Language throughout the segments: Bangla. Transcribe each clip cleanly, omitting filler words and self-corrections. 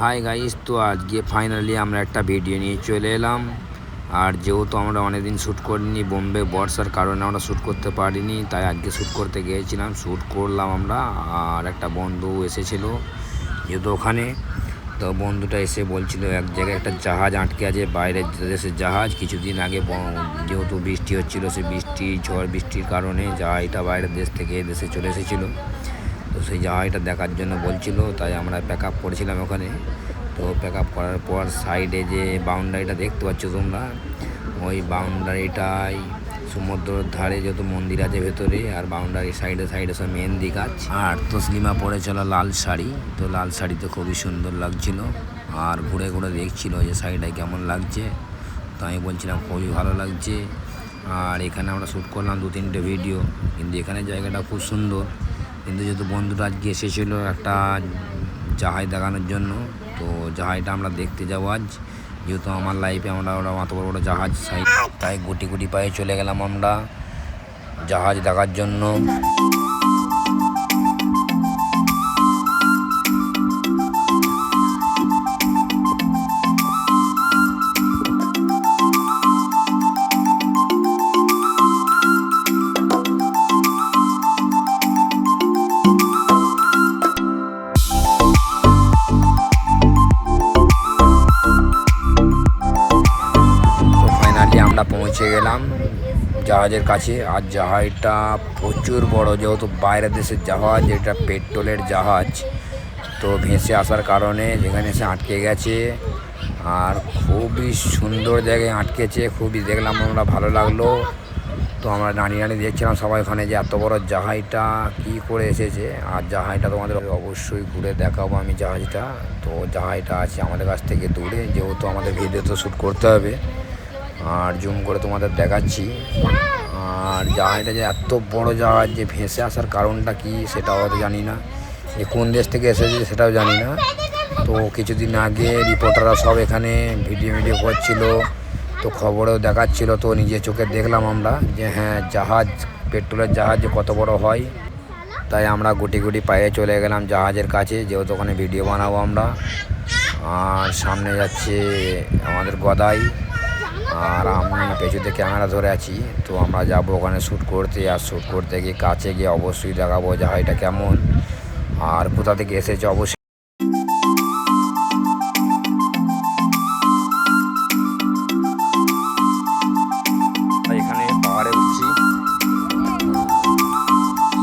হাই গাইস, তো আজকে ফাইনালি আমরা একটা ভিডিও নিয়ে চলে এলাম। আর যেহেতু আমরা অনেকদিন শ্যুট করিনি, বোম্বে বর্ষার কারণে আমরা শ্যুট করতে পারিনি, তাই আজকে শ্যুট করতে গিয়েছিলাম, শ্যুট করলাম আমরা। আর একটা বন্ধু এসেছিলো যেহেতু ওখানে, তো বন্ধুটা এসে বলছিল এক জায়গায় একটা জাহাজ আটকে আছে, বাইরের দেশের জাহাজ। কিছুদিন আগে যেহেতু বৃষ্টি হচ্ছিলো, সেই ঝড় বৃষ্টির কারণে জাহাজটা বাইরের দেশ থেকে দেশে চলে এসেছিলো। তো সেই জাহাজটা দেখার জন্য বলছিল, তাই আমরা প্যাক আপ করেছিলাম ওখানে। তো প্যাক আপ করার পর সাইডে যে বাউন্ডারিটা দেখতে পাচ্ছ তোমরা, ওই বাউন্ডারিটাই সমুদ্রের ধারে যত মন্দির আছে ভেতরে, আর বাউন্ডারির সাইডে সাইডে সব মেহেন্দি গাছ। আর তসলিমা পরেছিল লাল শাড়ি, তো লাল শাড়িতে খুবই সুন্দর লাগছিল। আর ঘুরে ঘুরে দেখছিল যে শাড়িটাই কেমন লাগছে, তো আমি বলছিলাম খুবই ভালো লাগছে। আর এখানে আমরা শ্যুট করলাম 2-3টে ভিডিও, কিন্তু এখানে জায়গাটা খুব সুন্দর। কিন্তু যেহেতু বন্ধুরা আজকে এসেছিলো একটা জাহাজ দেখানোর জন্য, তো জাহাজটা আমরা দেখতে যাবো আজ। যেহেতু আমার লাইফে আমরা ওরা অত বড় বড় জাহাজ তাই গুটি গুটি পায়ে চলে গেলাম আমরা জাহাজ দেখার জন্য। আমরা পৌঁছে গেলাম জাহাজের কাছে। আর জাহাজটা প্রচুর বড়, যেহেতু বাইরের দেশের জাহাজ, এটা পেট্রোলের জাহাজ, তো ভেসে আসার কারণে যেখানে এসে আটকে গেছে। আর খুবই সুন্দর জায়গায় আটকেছে, খুবই দেখলাম আমরা, ভালো লাগলো। তো আমরা দাঁড়িয়ে দেখছিলাম সবাই ওখানে যে এত বড় জাহাজটা কী করে এসেছে। আর জাহাজটা তোমাদের অবশ্যই ঘুরে দেখাবো আমি জাহাজটা। তো জাহাজটা আছে আমাদের কাছ থেকে দূরে, যেহেতু আমাদের ভিডিও তো শ্যুট করতে হবে, আর জুম করে তোমাদের দেখাচ্ছি। আর জাহাজটা যে এত বড় জাহাজ যে ভেসে আসার কারণটা কি সেটাও হয়তো জানি না, যে কোন দেশ থেকে এসেছে সেটাও জানি না। তো কিছুদিন আগে রিপোর্টাররা সব এখানে ভিডিও করছিল, তো খবরেও দেখাচ্ছিল, তো নিজের চোখে দেখলাম আমরা যে হ্যাঁ, জাহাজ, পেট্রোলের জাহাজ যে কত বড় হয়। তাই আমরা গুটি গুটি পায়ে চলে গেলাম জাহাজের কাছে, যেহেতু ওখানে ভিডিও বানাবো আমরা। আর সামনে যাচ্ছে আমাদের গদাই, আর আমি পেছুতে ক্যামেরা ধরে আছি। তো আমরা যাব ওখানে শ্যুট করতে, আর শ্যুট করতে গিয়ে কাছে গিয়ে অবশ্যই দেখাবো জাহাজটা কেমন আর কোথা থেকে এসেছে অবশ্যই। এখানে পাহাড়ে উঠছি,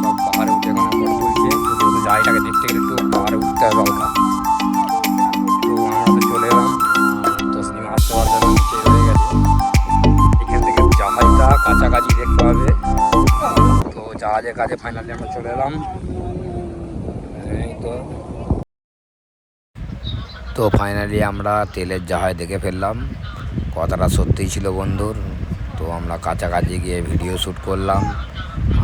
সব পাহাড়ে উঠে এখানে ফটো তুলছে। যেহেতু জাহাজটাকে দেখতে গেলে একটু পাহাড়ে উঠতে হবে হালকা। তো আমরা তো চলে এলাম, তসলিমা আসতে পারবে না, নিচে হয়ে গেছে। এখান থেকে জাহাজটা কাছাকাছি দেখতে হবে। তো জাহাজের কাছে ফাইনালি আমরা চলে এলাম। তো ফাইনালি আমরা তেলের জাহাজ দেখে ফেললাম, কথাটা সত্যিই ছিল বন্ধুর। তো আমরা কাছাকাছি গিয়ে ভিডিও শ্যুট করলাম।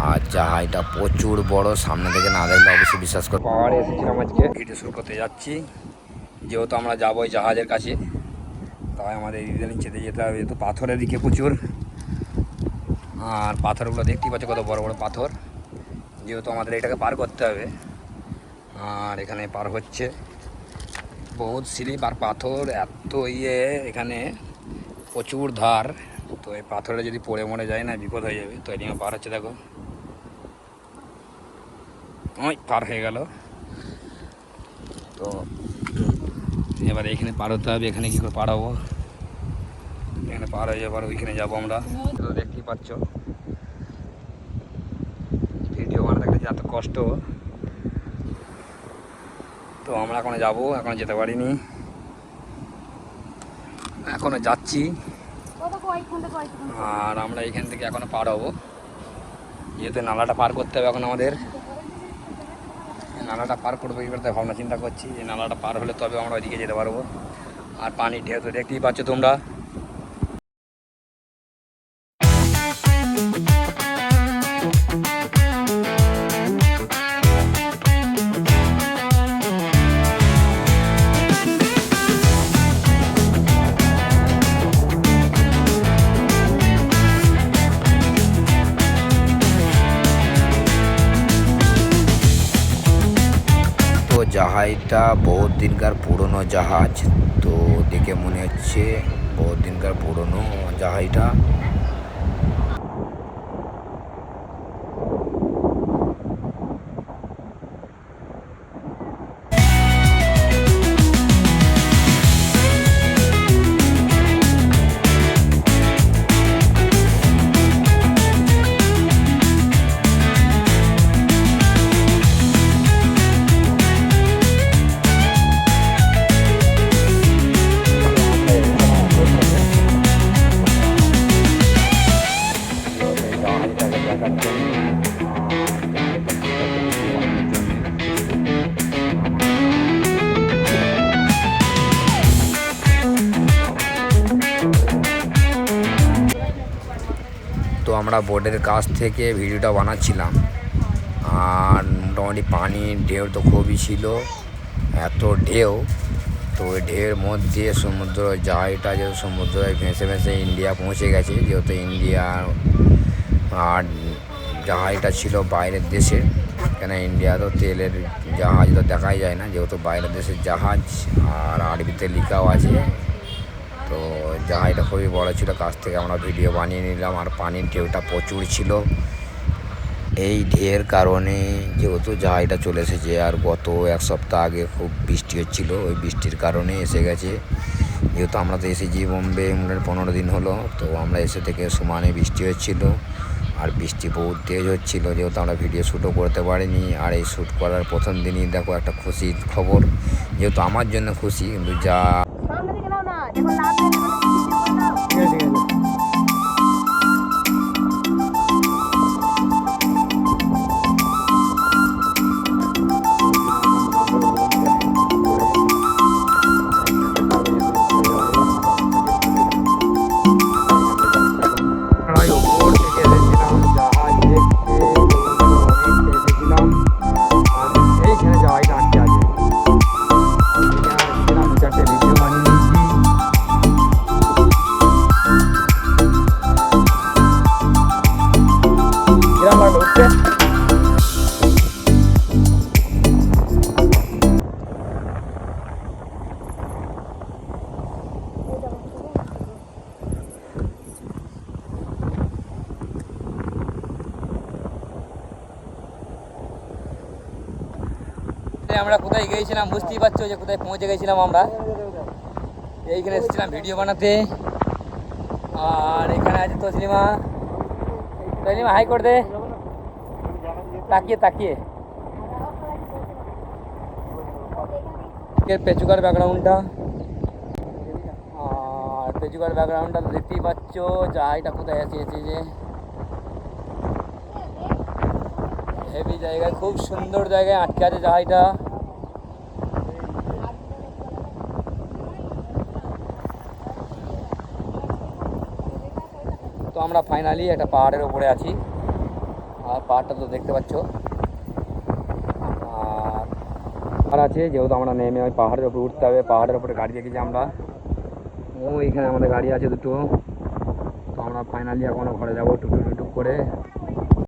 আর জাহাজটা প্রচুর বড়, সামনে থেকে না দেখলে অবশ্যই বিশ্বাস করবো। পাহাড়ে এসেছিলাম আজকে, ভিডিও শ্যুট করতে যাচ্ছি। যেহেতু আমরা যাবো ওই জাহাজের কাছে, তাই আমাদের ইদানিং চেতে যেতে হবে, যেহেতু পাথরের দিকে প্রচুর। আর পাথরগুলো দেখতেই পাচ্ছ কত বড় বড় পাথর, যেহেতু আমাদের এটাকে পার করতে হবে। আর এখানে পার হচ্ছে বহুত স্লিপ আর পাথর, এত এখানে প্রচুর ধার। তো এই পাথরে যদি পড়ে মরে যায় না, বিপদ হয়ে যাবে। তো এদিকে পার হচ্ছে, দেখো ওই পার হয়ে গেল। তো এবার এখানে পার হতে হবে, এখানে কী করে পার হবো, এখানে পার হয়ে যাবার ওইখানে যাবো আমরা। তো দেখতেই পাচ্ছ ভিডিও বানাতে গেলে এত কষ্ট। তো আমরা এখনো যাবো, এখনো যেতে পারিনি, এখনো যাচ্ছি। আর আমরা এখান থেকে এখনো পার হবো, যেহেতু নালাটা পার করতে হবে এখন আমাদের। নালাটা পার করবো, এবার তাই ভাবনা চিন্তা করছি যে নালাটা পার হলে তবে আমরা ওইদিকে যেতে পারবো। আর পানির ঢেউ তো দেখতেই পাচ্ছ তোমরা। জাহাজটা জাহাজটা বহুত দিনকার পুরনো জাহাজ, তো দেখে মনে হচ্ছে বহুত দিনকার পুরনো জাহাজটা। তো আমরা বোটের কাছ থেকে ভিডিওটা বানাচ্ছিলাম, আর মোটামুটি পানির ঢেউ তো খুবই ছিল, এত ঢেউ। তো ওই ঢেউয়ের মধ্যে সমুদ্র জাহাজটা যেহেতু সমুদ্রে ভেসে ভেসে ইন্ডিয়া পৌঁছে গেছে, যেহেতু ইন্ডিয়া, আর জাহাজটা ছিল বাইরের দেশের, কেন ইন্ডিয়া তো তেলের জাহাজ তো দেখাই যায় না, যেহেতু বাইরের দেশের জাহাজ, আর আরবিতে লেখাও আছে। তো জাহাজটা খুবই বড় ছিল, কাছ থেকে আমরা ভিডিও বানিয়ে নিলাম। আর পানির ঢেউটা প্রচুর ছিল, এই ঢেউয়ের কারণে যেহেতু জাহাজটা চলে এসেছে। আর গত এক সপ্তাহ আগে খুব বৃষ্টি হচ্ছিল, ওই বৃষ্টির কারণে এসে গেছে। যেহেতু আমরা তো এসেছি বোম্বে 15 দিন হলো, তো আমরা এসে থেকে সমানে বৃষ্টি হচ্ছিল, আর বৃষ্টি বহুত তেজ হচ্ছিল, যেহেতু আমরা ভিডিও শ্যুটও করতে পারিনি। আর এই শ্যুট করার প্রথম দিনই দেখো একটা খুশির খবর, যেহেতু আমার জন্য খুশি, কিন্তু যা আমরা কোথায় গিয়েছিলাম বুঝতেই পারছো যে কোথায় পৌঁছে গেছিলাম আমরা। এইখানে এসেছিলাম ভিডিও বানাতে, আর এখানে আছে তসলিমা। তসলিমা হাই করে দে, তাকিয়ে তাকিয়ে। পেচুকার ব্যাকগ্রাউন্ডটা, আর পেচুকার ব্যাকগ্রাউন্ডটা তো দেখতেই পাচ্ছ। জায়গাটা কোথায় আছে, যে হেভি জায়গায়, খুব সুন্দর জায়গায় আটকে আছে জাহাজটা। তো আমরা ফাইনালি একটা পাহাড়ের উপরে আছি, আর পাহাড়টা তো দেখতে পাচ্ছ। আর আছে, যেহেতু আমরা নেমে ওই পাহাড়ের উপরে উঠতে হবে, পাহাড়ের উপরে গাড়ি রেখেছি আমরা। এখানে আমাদের গাড়ি আছে দুটো। তো আমরা ফাইনালি এখনও ঘরে যাবো টুকটুক করে।